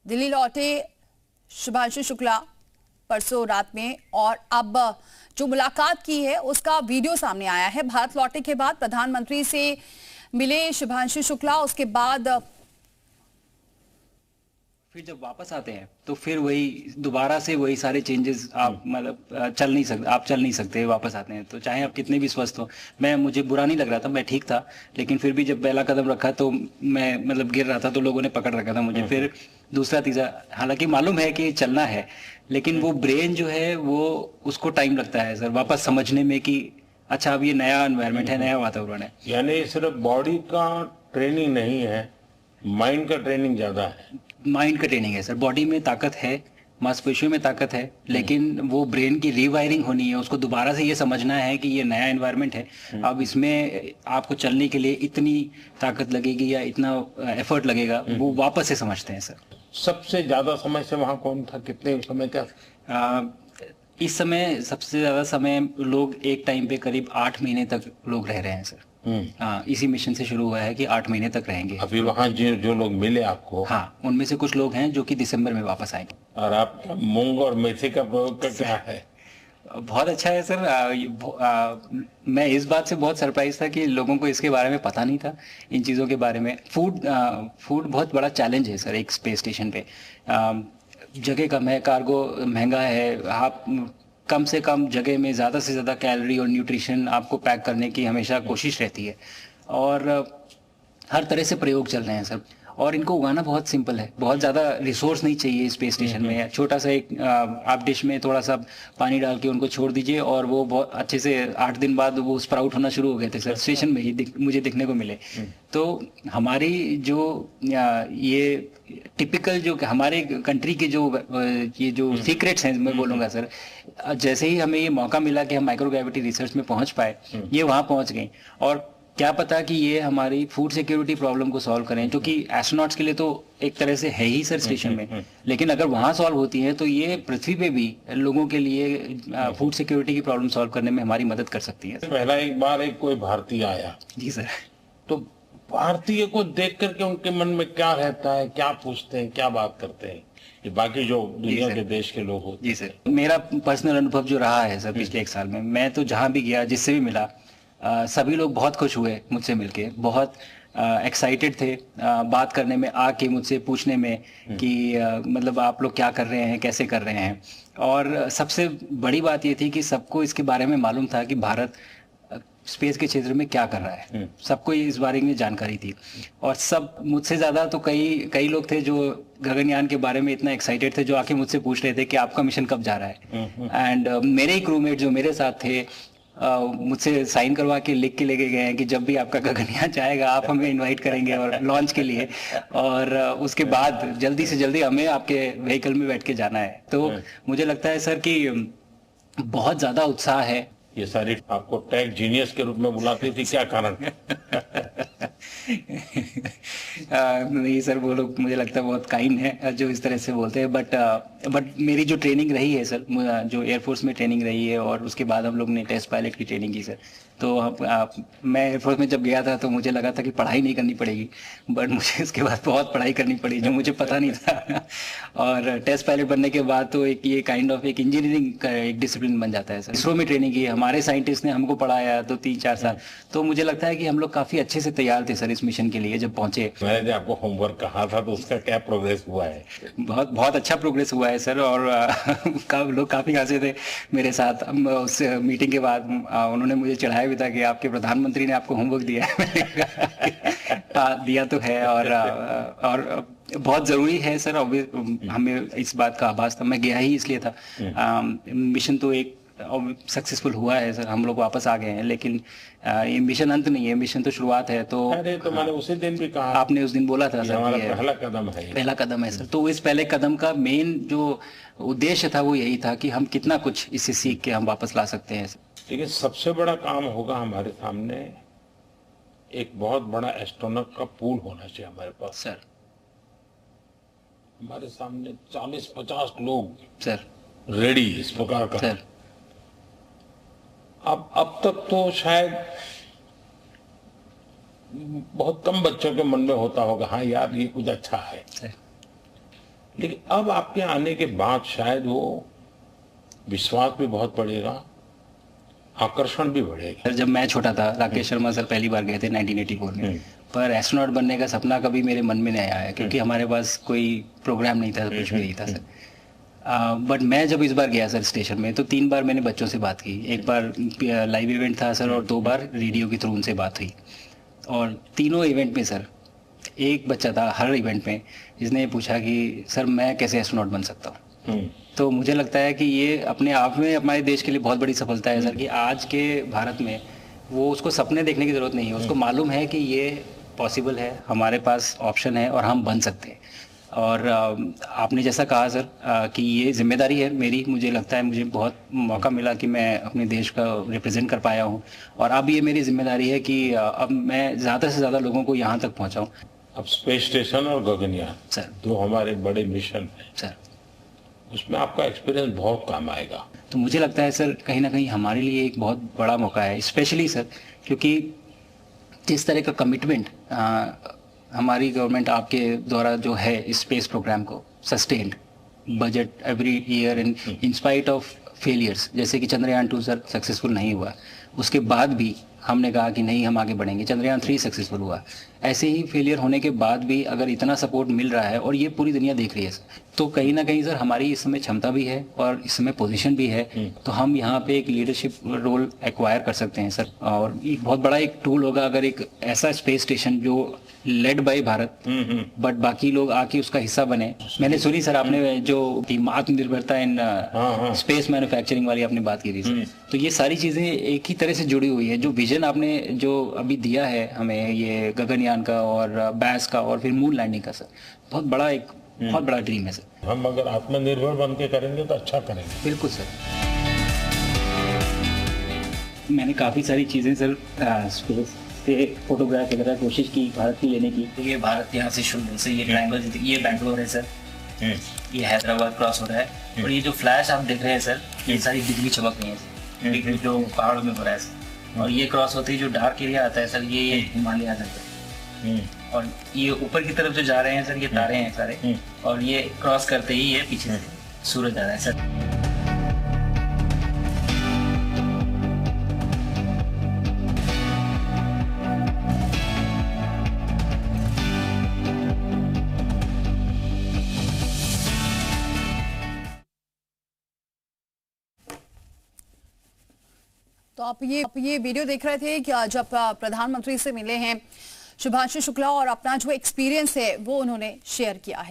दिल्ली लौटे शुभांशु शुक्ला परसों रात में और अब जो मुलाकात की है उसका वीडियो सामने आया है। भारत लौटने के बाद प्रधानमंत्री से मिले शुभांशु शुक्ला, उसके बाद फिर जब वापस आते हैं तो फिर वही दोबारा से वही सारे चेंजेस आप मतलब चल नहीं सकते वापस आते हैं तो चाहे आप कितने भी स्वस्थ हो। मुझे बुरा नहीं लग रहा था, मैं ठीक था, लेकिन फिर भी जब पहला कदम रखा तो मैं मतलब गिर रहा था तो लोगों ने पकड़ रखा था मुझे। फिर दूसरा तीसरा, हालांकि मालूम है कि चलना है, लेकिन वो ब्रेन जो है वो उसको टाइम लगता है सर वापस समझने में कि अच्छा अब ये नया एनवायरनमेंट है, नया वातावरण है। यानी सिर्फ बॉडी का ट्रेनिंग नहीं है, माइंड का ट्रेनिंग ज्यादा है। माइंड का ट्रेनिंग है सर। बॉडी में ताकत है, मांसपेशियों में ताकत है, लेकिन वो ब्रेन की रीवायरिंग होनी है, उसको दोबारा से ये समझना है कि ये नया एनवायरनमेंट है। अब इसमें आपको चलने के लिए इतनी ताकत लगेगी या इतना एफर्ट लगेगा, वो वापस से समझते हैं सर। सबसे ज्यादा समय से वहां कौन था, कितने समय का? इस समय सबसे ज्यादा समय लोग एक टाइम पे करीब 8 महीने तक लोग रह रहे हैं सर। हाँ, इसी मिशन से शुरू हुआ है कि 8 महीने तक रहेंगे। अभी वहाँ जो लोग मिले आपको? हाँ, उनमें से कुछ लोग हैं जो कि दिसंबर में वापस आएंगे। और आपका मूंग और मेथी का प्रयोग का क्या है? बहुत अच्छा है सर। मैं इस बात से बहुत सरप्राइज था कि लोगों को इसके बारे में पता नहीं था, इन चीज़ों के बारे में। फूड बहुत बड़ा चैलेंज है सर एक स्पेस स्टेशन पे। जगह कम है, कार्गो महंगा है, आप कम से कम जगह में ज़्यादा से ज़्यादा कैलोरी और न्यूट्रिशन आपको पैक करने की हमेशा कोशिश रहती है, और हर तरह से प्रयोग चल रहे हैं सर। और इनको उगाना बहुत सिंपल है, बहुत ज़्यादा रिसोर्स नहीं चाहिए स्पेस स्टेशन में। छोटा सा एक आप डिश में थोड़ा सा पानी डाल के उनको छोड़ दीजिए और वो बहुत अच्छे से 8 दिन बाद वो स्प्राउट होना शुरू हो गए थे सर। स्टेशन में ही मुझे दिखने को मिले। तो हमारी जो ये टिपिकल जो हमारे कंट्री के जो ये जो सीक्रेट्स हैं मैं बोलूँगा सर, जैसे ही हमें ये मौका मिला कि हम माइक्रोग्रेविटी रिसर्च में पहुँच पाए, ये वहाँ पहुँच गए। और क्या पता कि ये हमारी फूड सिक्योरिटी प्रॉब्लम को सॉल्व करें, क्योंकि एस्ट्रोनॉट्स के लिए तो एक तरह से है ही सर स्टेशन में, लेकिन अगर वहाँ सॉल्व होती है तो ये पृथ्वी पे भी लोगों के लिए फूड सिक्योरिटी की प्रॉब्लम सॉल्व करने में हमारी मदद कर सकती है। पहला एक बार एक कोई भारतीय आया जी सर, तो भारतीय को देख करके उनके मन में क्या रहता है, क्या पूछते हैं, क्या बात करते हैं, ये बाकी जो दुनिया के देश के लोग होते हैं? जी सर, मेरा पर्सनल अनुभव जो रहा है सर पिछले 1 साल में, मैं तो जहाँ भी गया, जिससे भी मिला, सभी लोग बहुत खुश हुए मुझसे मिलके, बहुत एक्साइटेड थे बात करने में, आके मुझसे पूछने में कि मतलब आप लोग क्या कर रहे हैं, कैसे कर रहे हैं। और सबसे बड़ी बात ये थी कि सबको इसके बारे में मालूम था कि भारत स्पेस के क्षेत्र में क्या कर रहा है, सबको इस बारे में जानकारी थी। और सब मुझसे ज़्यादा तो कई लोग थे जो गगनयान के बारे में इतना एक्साइटेड थे, जो आके मुझसे पूछ रहे थे कि आपका मिशन कब जा रहा है। एंड मेरे ही क्रूमेट जो मेरे साथ थे मुझसे साइन करवा के लिख के लेके गए हैं कि जब भी आपका गगनयान जाएगा आप हमें इनवाइट करेंगे और लॉन्च के लिए, और उसके बाद जल्दी से जल्दी हमें आपके व्हीकल में बैठ के जाना है। तो मुझे लगता है सर कि बहुत ज़्यादा उत्साह है। ये सारी आपको टेक जीनियस के रूप में बुलाती थी, क्या कारण? नहीं सर, वो लोग मुझे लगता है बहुत काइंड है जो इस तरह से बोलते हैं। बट मेरी जो ट्रेनिंग रही है सर, जो एयरफोर्स में ट्रेनिंग रही है, और उसके बाद हम लोग ने टेस्ट पायलट की ट्रेनिंग की सर। तो मैं एयरफोर्स में जब गया था तो मुझे लगा था कि पढ़ाई नहीं करनी पड़ेगी, बट मुझे इसके बाद बहुत पढ़ाई करनी पड़ी जो मुझे पता नहीं था। और टेस्ट पायलट बनने के बाद तो एक ये काइंड ऑफ एक इंजीनियरिंग का एक डिसिप्लिन बन जाता है सर। इसरो में ट्रेनिंग की, हमारे साइंटिस्ट ने हमको पढ़ाया तो 3-4 साल। तो मुझे लगता है कि हम लोग काफ़ी अच्छे से तैयार थे सर इस मिशन के लिए जब पहुँचे। मैंने आपको होमवर्क कहा था तो उसका क्या प्रोग्रेस हुआ है? बहुत अच्छा प्रोग्रेस हुआ है सर। और लोग काफ़ी हंसे थे मेरे साथ। उस मीटिंग के बाद उन्होंने मुझे चढ़ाया भी था कि आपके प्रधानमंत्री ने आपको होमवर्क दिया है। दिया तो है, और बहुत ज़रूरी है सर। हमें इस बात का आभास था, मैं गया ही इसलिए था। मिशन तो एक सक्सेसफुल हुआ है सर, हम लोग वापस आ गए हैं, लेकिन ये मिशन अंत नहीं है, मिशन तो शुरुआत है। तो अरे तो मैंने उसी दिन भी कहा, आपने उस दिन बोला था सर, हमारा पहला कदम है, पहला कदम है सर। तो इस पहले कदम का मेन जो उद्देश्य था वो यही था कि हम कितना कुछ इससे सीख के हम वापस ला सकते हैं। लेकिन सबसे बड़ा काम होगा हमारे सामने, एक बहुत बड़ा एस्ट्रोनॉट का पूल होना चाहिए हमारे पास सर। हमारे सामने 40-50 लोग सर रेडी इस प्रकार का सर। अब तक तो शायद बहुत कम बच्चों के मन में होता होगा, हाँ यार ये कुछ अच्छा है, लेकिन अब आपके आने के बाद शायद वो विश्वास भी बहुत बढ़ेगा, आकर्षण भी बढ़ेगा। सर जब मैं छोटा था, राकेश शर्मा सर पहली बार गए थे 1984 में, पर एस्ट्रोनॉट बनने का सपना कभी मेरे मन में नहीं आया क्योंकि हमारे पास कोई प्रोग्राम नहीं था, कुछ भी नहीं था सर। बट मैं जब इस बार गया सर स्टेशन में, तो 3 बार मैंने बच्चों से बात की। एक बार लाइव इवेंट था सर, और 2 बार रेडियो के थ्रू उनसे बात हुई। और तीनों इवेंट में सर एक बच्चा था हर इवेंट में जिसने पूछा कि सर मैं कैसे एस्ट्रोनॉट बन सकता हूँ। तो मुझे लगता है कि ये अपने आप में हमारे देश के लिए बहुत बड़ी सफलता है सर, कि आज के भारत में वो उसको सपने देखने की ज़रूरत नहीं है, उसको मालूम है कि ये पॉसिबल है, हमारे पास ऑप्शन है और हम बन सकते हैं। और आपने जैसा कहा सर कि ये जिम्मेदारी है मेरी, मुझे लगता है मुझे बहुत मौका मिला कि मैं अपने देश का रिप्रेजेंट कर पाया हूँ, और अब ये मेरी जिम्मेदारी है कि अब मैं ज़्यादा से ज़्यादा लोगों को यहाँ तक पहुँचाऊँ। अब स्पेस स्टेशन और गगनयान सर 2 हमारे बड़े मिशन हैं सर, उसमें आपका एक्सपीरियंस बहुत काम आएगा। तो मुझे लगता है सर कहीं ना कहीं हमारे लिए एक बहुत बड़ा मौका है, स्पेशली सर क्योंकि जिस तरह का कमिटमेंट हमारी गवर्नमेंट आपके द्वारा जो है इस स्पेस प्रोग्राम को, sustained budget every year and in spite of failures, जैसे कि चंद्रयान 2 सर सक्सेसफुल नहीं हुआ, उसके बाद भी हमने कहा कि नहीं हम आगे बढ़ेंगे, चंद्रयान 3 सक्सेसफुल हुआ। ऐसे ही फेलियर होने के बाद भी अगर इतना सपोर्ट मिल रहा है और ये पूरी दुनिया देख रही है सर, तो कहीं ना कहीं सर हमारी इस समय क्षमता भी है और इस समय पोजीशन भी है, तो हम यहाँ पे एक लीडरशिप रोल एक्वायर कर सकते हैं सर। और एक बहुत बड़ा एक टूल होगा अगर एक ऐसा स्पेस स्टेशन जो लेड बाय भारत बट बाकी लोग आके उसका हिस्सा बने। मैंने सुनी सर आपने जो आत्मनिर्भरता इन स्पेस मैन्युफैक्चरिंग वाली आपने बात की थी सर, तो ये सारी चीजें एक ही तरह से जुड़ी हुई है। जो विजन आपने जो अभी दिया है हमें, ये गगनयान का और बैस का और फिर मून लैंडिंग का सर, बहुत बड़ा ड्रीम है सर। हम अगर आत्मनिर्भर बन के करेंगे तो अच्छा करेंगे। बिल्कुल सर। मैंने काफ़ी सारी चीज़ें सर स्पेस से फोटोग्राफ वगैरह कोशिश की भारत की लेने की। तो ये भारत यहाँ से शुरू से ये ट्रायंगल, ये बैंगलोर है सर, ये हैदराबाद क्रॉस हो रहा है, और ये जो फ्लैश आप देख रहे हैं सर, ये सारी बिजली चमक रही है सर, बिजली जो पहाड़ों में हो रहा है सर। और ये क्रॉस होते ही जो डार्क एरिया आता है सर, ये हिमालय आ जाता है। और ये ऊपर की तरफ जो जा रहे हैं सर, ये तारे हैं सारे, और ये क्रॉस करते ही ये पीछे से सूरज आ रहा है सर। तो आप ये वीडियो देख रहे थे कि जब प्रधानमंत्री से मिले हैं शुभांशु शुक्ला, और अपना जो एक्सपीरियंस है वो उन्होंने शेयर किया है।